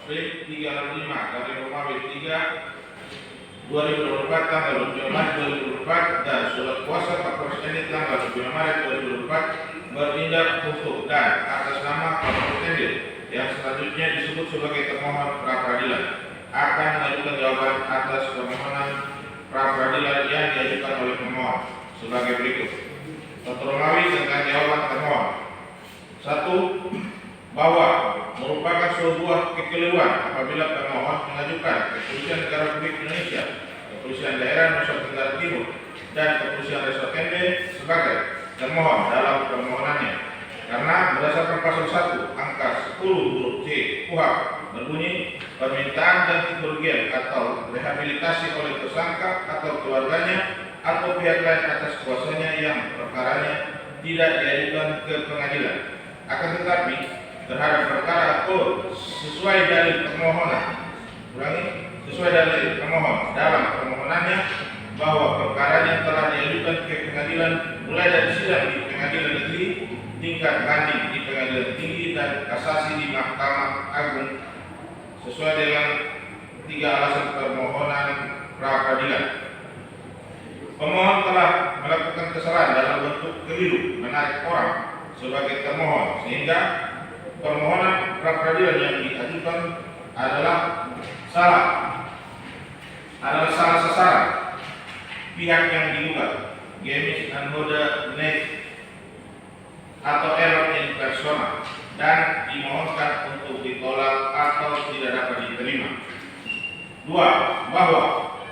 Split 365 dari Romawi 3 2024 tanggal 2 Maret 2024 dan surat kuasa Kapolres ND tanggal 2 Maret 2024 bertindak untuk dan atas nama Kapolres ND yang selanjutnya disebut sebagai termohon pra peradilan akan mengajukan jawaban atas permohonan pra peradilan yang diajukan oleh pemohon sebagai berikut. Dr. Romawi tentang jawaban termohon. 1. Bahwa merupakan sebuah kekeliruan apabila pemohon mengajukan Kepolisian Negara Republik Indonesia, Kepolisian Daerah Nusa Tenggara Timur, dan Kepolisian Resort ND sebagai termohon dalam permohonannya, karena berdasarkan pasal 1 angka 10 huruf C KUHP berbunyi permintaan ganti kerugian atau rehabilitasi oleh tersangka atau keluarganya atau pihak lain atas kuasanya yang perkaranya tidak diajukan ke pengadilan. Akan tetapi terhadap perkara atau sesuai dalil permohonan, sesuai dalil pemohon dalam permohonannya bahwa perkaranya telah diajukan ke pengadilan mulai dari sidang di pengadilan negeri, tingkat banding di pengadilan tinggi, dan kasasi di Mahkamah Agung sesuai dengan 3 alasan permohonan pra peradilan. Pemohon telah melakukan kesalahan dalam bentuk keliru menarik orang sebagai termohon, sehingga permohonan pra peradilan yang diajukan adalah salah sasaran pihak yang digugat, gemis anhoda net atau error in persona, dan dimohonkan untuk ditolak atau tidak dapat diterima. 2. Bahwa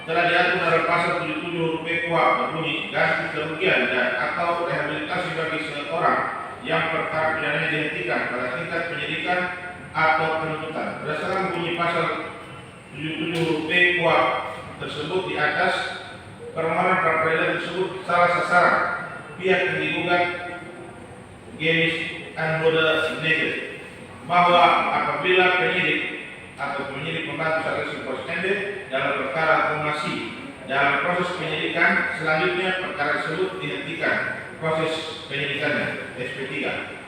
telah diatur dalam pasal 77 huruf B KUHP berbunyi ganti kerugian dan atau rehabilitasi bagi seorang yang perkara pidananya dihentikan pada tingkat penyidikan atau penuntutan. Berdasarkan bunyi pasal 77 huruf B KUHP tersebut di atas, permohonan pra peradilan tersebut salah sasaran pihak yang digugat, gemis anhoda negeri, bahwa apabila penyidik atau penyidik membantu saksi Polres ND dalam perkara atau masih dalam proses penyidikan, selanjutnya perkara tersebut dihentikan proses penyidikannya SP3,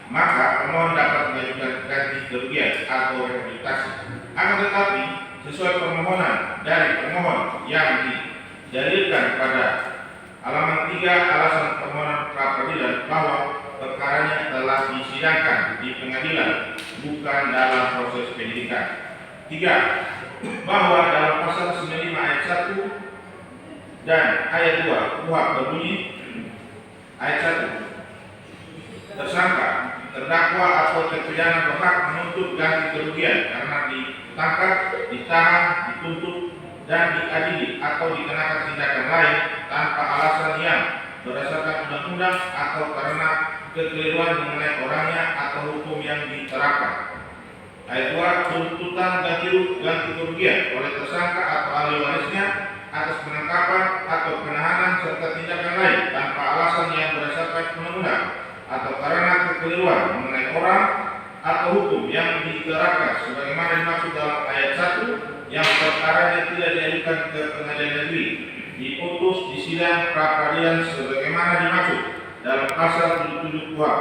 maka pemohon dapat mengajukan ganti kerugian atau rehabilitasi. Akan tetapi sesuai permohonan dari pemohon yang didalilkan pada halaman 3 alasan permohonan pra peradilan bahwa perkaranya telah disidangkan di pengadilan, bukan dalam proses penyidikan. 3. Bahwa dalam pasal 95 ayat 1 dan ayat 2 KUHP berbunyi ayat 1, tersangka, terdakwa atau terpidana berhak menuntut ganti kerugian karena ditangkap, ditahan, dituntut, dan diadili atau dikenakan tindakan lain tanpa alasan yang berdasarkan undang-undang atau karena kekeliruan mengenai orangnya atau hukum yang diterapkan. Ayat 2, tuntutan ganti kerugian oleh tersangka atau ahli warisnya atas penangkapan atau penahanan serta tindakan lain tanpa alasan yang berdasarkan undang-undang atau karena kekeliruan mengenai orang atau hukum yang diterapkan sebagaimana dimaksud dalam ayat 1 yang perkaranya tidak diajukan ke pengadilan negeri, diputus di sidang pra peradilan sebagaimana dimaksud dalam pasal 77 KUHP.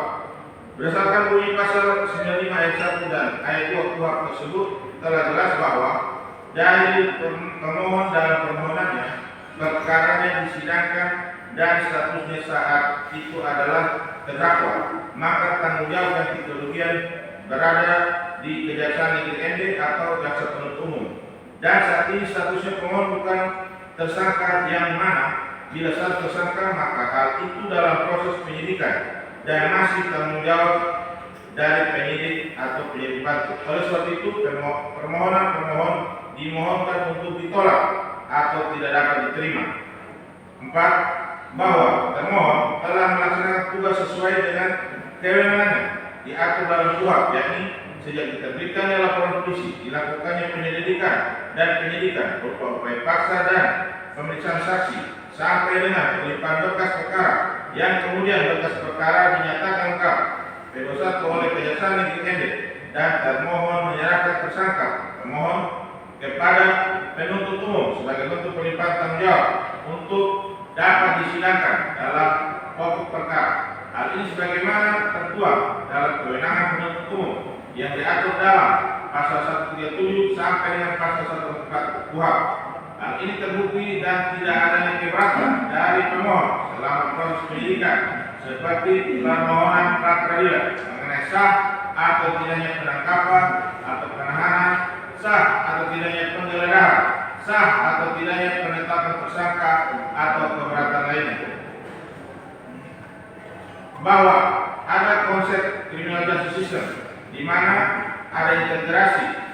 Berdasarkan bunyi pasal 95 ayat 1 dan ayat 2 KUHP tersebut telah jelas bahwa dari pemohon dalam permohonannya perkaranya disidangkan dan statusnya saat itu adalah terdakwa, maka tanggung jawab ganti kerugian berada di Kejaksaan Negeri ND atau jaksa penuntut umum. Dan saat ini statusnya pemohon bukan tersangka, yang mana bila saat tersangka maka hal itu dalam proses penyidikan dan masih tanggung jawab dari penyidik atau penyidik bantu. Oleh sebab itu permohonan pemohon dimohonkan untuk ditolak atau tidak dapat diterima. 4. Bahwa termohon telah melaksanakan tugas sesuai dengan kewenangannya diatur dalam KUHP, yakni sejak diterbitkannya laporan polisi, dilakukannya penyelidikan dan penyidikan berupa upaya paksa dan pemeriksaan saksi sampai dengan pelimpahan berkas perkara yang kemudian berkas perkara dinyatakan lengkap P21 oleh Kejaksaan Negeri ND dan termohon menyerahkan tersangka pemohon kepada penuntut umum sebagai bentuk pelimpahan tanggung jawab untuk dapat disidangkan dalam pokok perkara. Hal ini sebagaimana tertuang dalam kewenangan penuntut umum yang diatur dalam pasal 137 1 disamakan dengan pasal 144 KUHP. Hal ini terbukti dan tidak adanya keberatan dari pemohon selama proses penyidikan seperti permohonan pra peradilan mengenai sah atau tidaknya penangkapan atau penahanan, sah atau tidaknya penggeledahan, sah atau tidaknya penetapan tersangka atau keberatan lainnya. Bahwa ada konsep criminal justice system di mana ada integrasi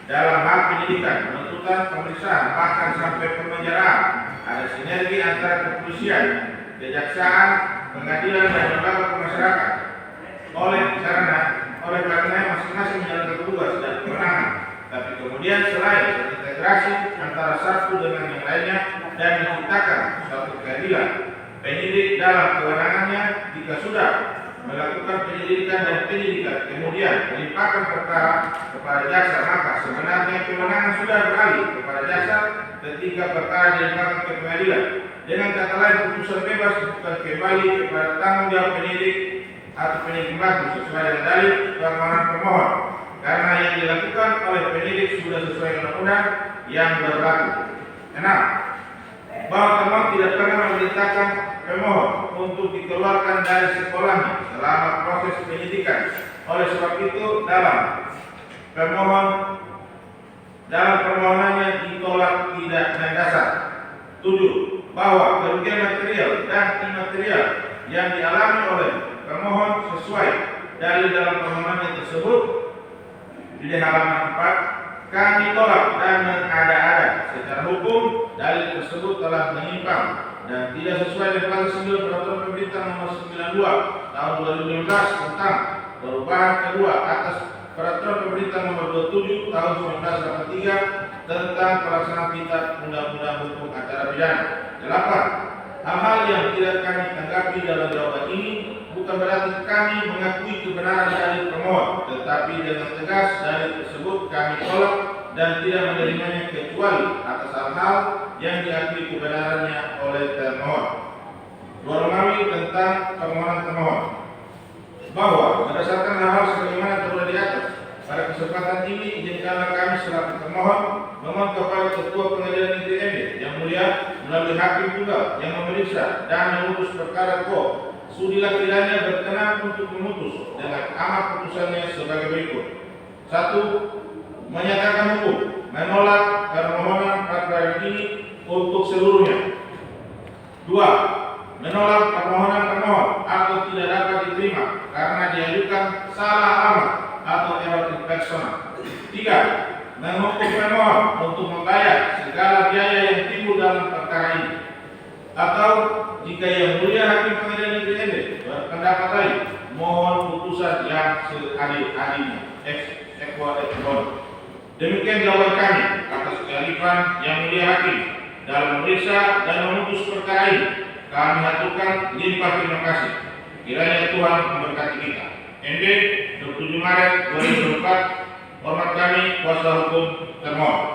dalam hal penyidikan, penuntutan, pemeriksaan, bahkan sampai pemenjaraan. Ada sinergi antara kepolisian, kejaksaan, pengadilan dan lembaga pemasyarakat. Oleh karena masing-masing menjalankan tugas dan kewenangan. Tapi kemudian selain integrasi antara satu dengan yang lainnya dan menciptakan suatu keadilan, penyidik dalam kewenangannya jika sudah melakukan penyelidikan dan penyidikan kemudian melimpahkan perkara kepada jaksa, maka sebenarnya kewenangan sudah beralih kepada jaksa ketika perkara dilimpahkan ke pengadilan. Dengan kata lain, putusan bebas bukan kembali kepada tanggung jawab penyidik atau penyidik pembantu sesuai dengan dalil permohonan pemohon, karena yang dilakukan oleh penyidik sudah sesuai undang-undang yang berlaku. 6. Bahwa termohon tidak pernah memerintahkan pemohon untuk dikeluarkan dari sekolahnya selama proses penyidikan. Oleh sebab itu dalam permohonannya ditolak tidak mendasar. 7. Bahwa kerugian material dan imaterial yang dialami oleh pemohon sesuai dalil dalam permohonannya tersebut di halaman 4 kami tolak dan mengada-ada. Secara hukum dalil tersebut telah menyimpang dan tidak sesuai dengan pasal 9 Peraturan Pemerintah Nomor 92 Tahun 2015 tentang perubahan kedua atas Peraturan Pemerintah Nomor 27 Tahun 1983 tentang pelaksanaan kitab Undang-Undang Hukum Acara Pidana. 8. Hal-hal yang tidak kami tanggapi dalam jawaban ini bukan berarti kami mengakui kebenaran dalil pemohon, tetapi dengan tegas dalil tersebut kami tolak dan tidak menerimanya kecuali atas hal-hal yang diakui kebenarannya oleh termohon. Romawi tentang permohonan termohon. Bahwa berdasarkan hal-hal sebagaimana telah di atas, pada kesempatan ini izinkanlah kami selaku termohon memohon kepada Ketua Pengadilan Negeri MD yang mulia melalui hakim tunggal yang memeriksa dan memutus perkara sudilah kiranya berkenan untuk memutus dengan amat putusannya sebagai berikut. 1. Menyatakan hukum menolak permohonan pra peradilan ini untuk seluruhnya. 2. Menolak permohonan termohon atau tidak dapat diterima karena diajukan salah alamat atau error personal. 3. Menghukum pemohon untuk membayar segala biaya yang timbul dalam perkara ini. Atau jika yang mulia hakim pengadilan negeri MD berpendapat lain, mohon putusan yang seadil-adilnya. Demikian jawaban kami atas kearifan yang mulia hakim dalam memeriksa dan memutus perkara ini. Kami haturkan limpah terima kasih. Kiranya Tuhan memberkati kita. MD 27 Maret 2024. Hormat kami kuasa hukum termohon.